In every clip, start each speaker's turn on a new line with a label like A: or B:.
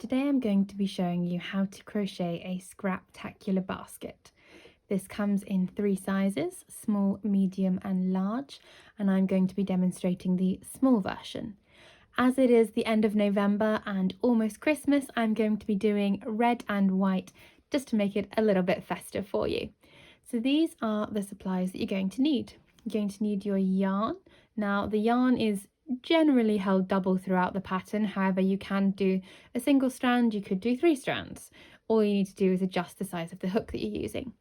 A: Today I'm going to be showing you how to crochet a Scraptacular basket. This comes in 3 sizes, small, medium and large, and I'm going to be demonstrating the small version. As it is the end of November and almost Christmas, I'm going to be doing red and white just to make it a little bit festive for you. So these are the supplies that you're going to need. You're going to need your yarn. Now the yarn is generally held double throughout the pattern, however you can do a single strand, you could do 3 strands. All you need to do is adjust the size of the hook that you're using.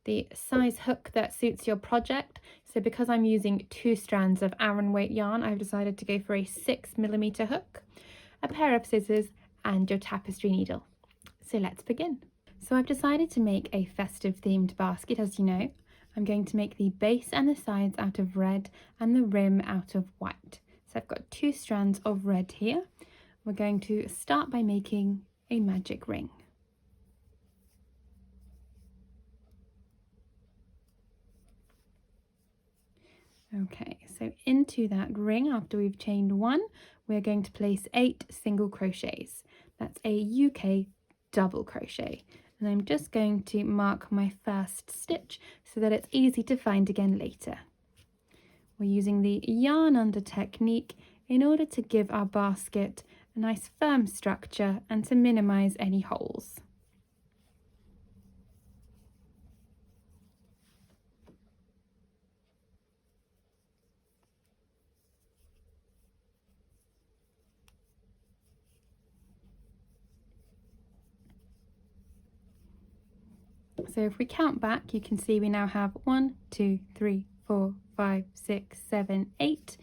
A: The size hook that suits your project, so because I'm using 2 strands of Aran weight yarn, I've decided to go for a 6mm hook, a pair of scissors and your tapestry needle. So let's begin. So I've decided to make a festive themed basket, as you know. I'm going to make the base and the sides out of red and the rim out of white. So I've got 2 strands of red here. We're going to start by making a magic ring. Okay, so into that ring, after we've chained 1, we're going to place 8 single crochets. That's a UK double crochet. And I'm just going to mark my first stitch so that it's easy to find again later. We're using the yarn under technique in order to give our basket a nice firm structure and to minimize any holes. So if we count back, you can see we now have 1, 2, 3, 4, 5, 6, 7, 8,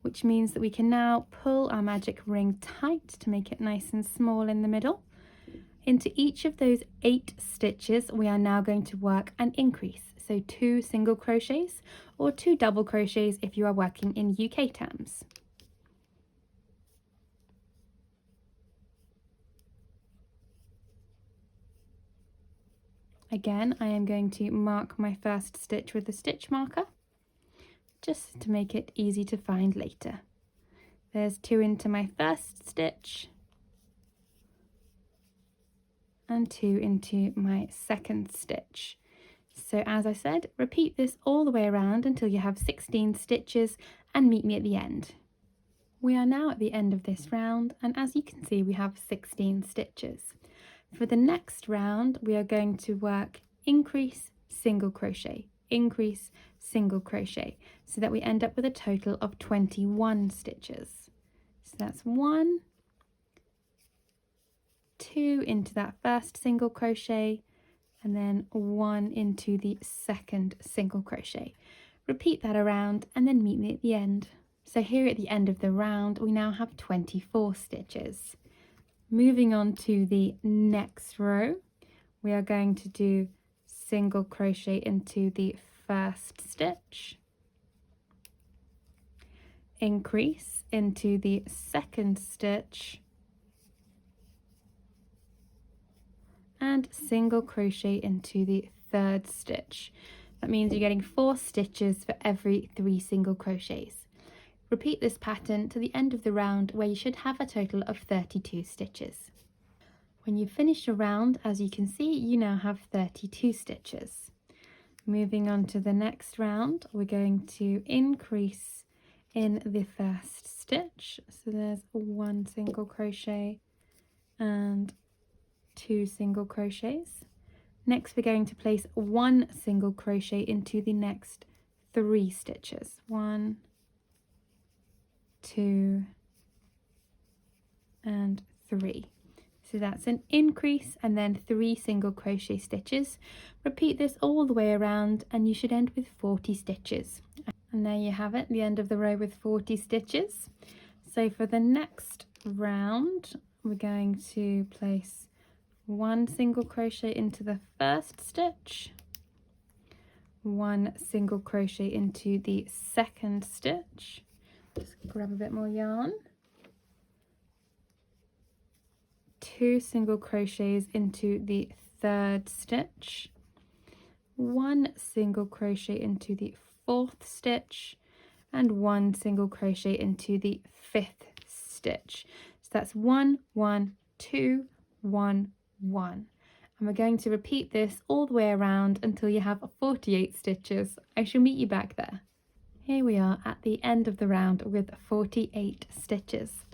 A: which means that we can now pull our magic ring tight to make it nice and small in the middle. Into each of those 8 stitches, we are now going to work an increase. So 2 single crochets or 2 double crochets if you are working in UK terms. Again, I am going to mark my first stitch with a stitch marker, just to make it easy to find later. There's 2 into my first stitch and 2 into my second stitch. So as I said, repeat this all the way around until you have 16 stitches and meet me at the end. We are now at the end of this round, and as you can see we have 16 stitches. For the next round we are going to work increase, single crochet, increase, single crochet, so that we end up with a total of 21 stitches. So that's 1, 2 into that first single crochet, and then 1 into the second single crochet. Repeat that around and then meet me at the end. So here at the end of the round we now have 24 stitches. Moving on to the next row, we are going to do single crochet into the first stitch, increase into the second stitch, and single crochet into the third stitch. That means you're getting 4 stitches for every 3 single crochets. Repeat this pattern to the end of the round, where you should have a total of 32 stitches. When you finish your round, as you can see, you now have 32 stitches. Moving on to the next round, we're going to increase in the first stitch. So there's 1 single crochet and 2 single crochets. Next we're going to place 1 single crochet into the next 3 stitches. 1, 2 and 3. So that's an increase and then 3 single crochet stitches. Repeat this all the way around and you should end with 40 stitches. And there you have it, the end of the row with 40 stitches. So for the next round we're going to place 1 single crochet into the first stitch, 1 single crochet into the second stitch. Just grab a bit more yarn, 2 single crochets into the third stitch, 1 single crochet into the fourth stitch, and 1 single crochet into the 5th stitch. So that's 1, 1, 2, 1, 1. And we're going to repeat this all the way around until you have 48 stitches. I shall meet you back there. Here we are at the end of the round with 48 stitches.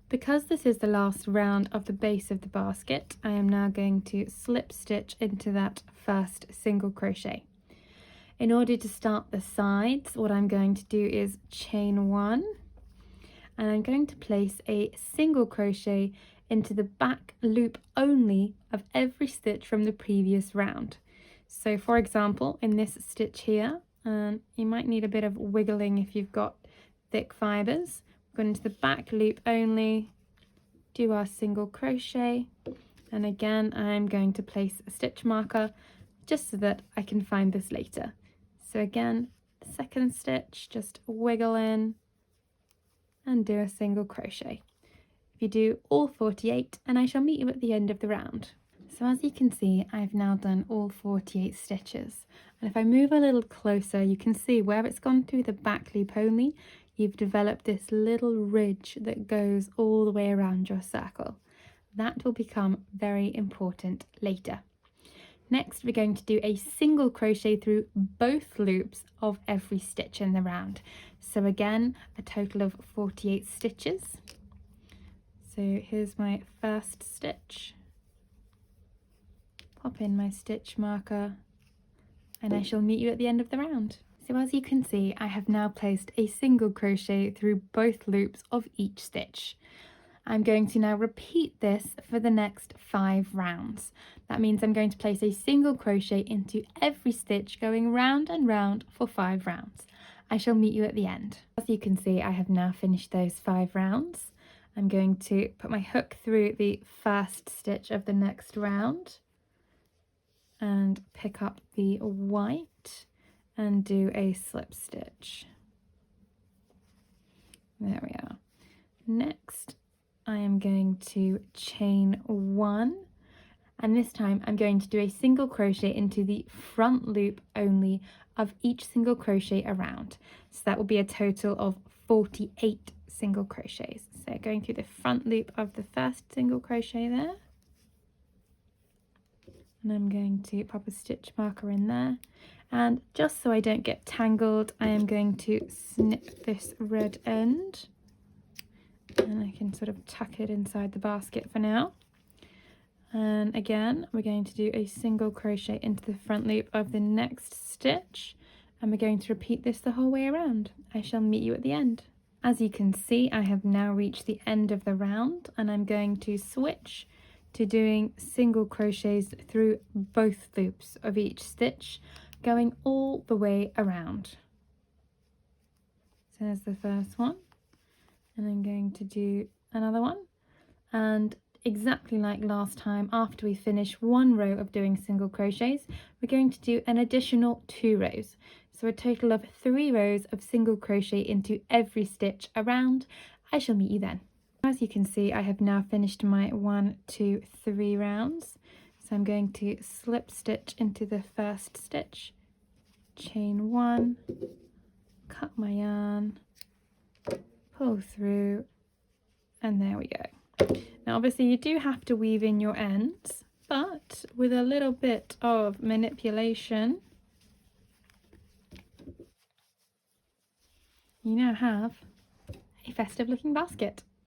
A: Because this is the last round of the base of the basket, I am now going to slip stitch into that first single crochet. In order to start the sides, what I'm going to do is chain 1, and I'm going to place a single crochet into the back loop only of every stitch from the previous round. So for example, in this stitch here, you might need a bit of wiggling if you've got thick fibers. Go into the back loop only, do our single crochet, and again I'm going to place a stitch marker just so that I can find this later. So again, second stitch, just wiggle in and do a single crochet. If you do all 48, and I shall meet you at the end of the round. So as you can see, I've now done all 48 stitches, and if I move a little closer, you can see where it's gone through the back loop only, you've developed this little ridge that goes all the way around your circle. That will become very important later. Next, we're going to do a single crochet through both loops of every stitch in the round. So again, a total of 48 stitches. So here's my first stitch. Pop in my stitch marker, and I shall meet you at the end of the round. So as you can see, I have now placed a single crochet through both loops of each stitch. I'm going to now repeat this for the next 5 rounds. That means I'm going to place a single crochet into every stitch going round and round for 5 rounds. I shall meet you at the end. As you can see, I have now finished those 5 rounds. I'm going to put my hook through the first stitch of the next round and pick up the white and do a slip stitch. There we are. Next, I am going to chain 1, and this time I'm going to do a single crochet into the front loop only of each single crochet around. So that will be a total of 48 single crochets. So going through the front loop of the first single crochet there, and I'm going to pop a stitch marker in there, and just so I don't get tangled, I am going to snip this red end, and I can sort of tuck it inside the basket for now. And again, we're going to do a single crochet into the front loop of the next stitch, and we're going to repeat this the whole way around. I shall meet you at the end. As you can see, I have now reached the end of the round, and I'm going to switch to doing single crochets through both loops of each stitch, going all the way around. So there's the first one, and I'm going to do another one, and exactly like last time, after we finish one row of doing single crochets, we're going to do an additional 2 rows, so a total of 3 rows of single crochet into every stitch around. I shall meet you then. As you can see, I have now finished my 1, 2, 3 rounds, so I'm going to slip stitch into the first stitch, chain 1, cut my yarn, pull through, and there we go. Now obviously you do have to weave in your ends, but with a little bit of manipulation, you now have a festive looking basket.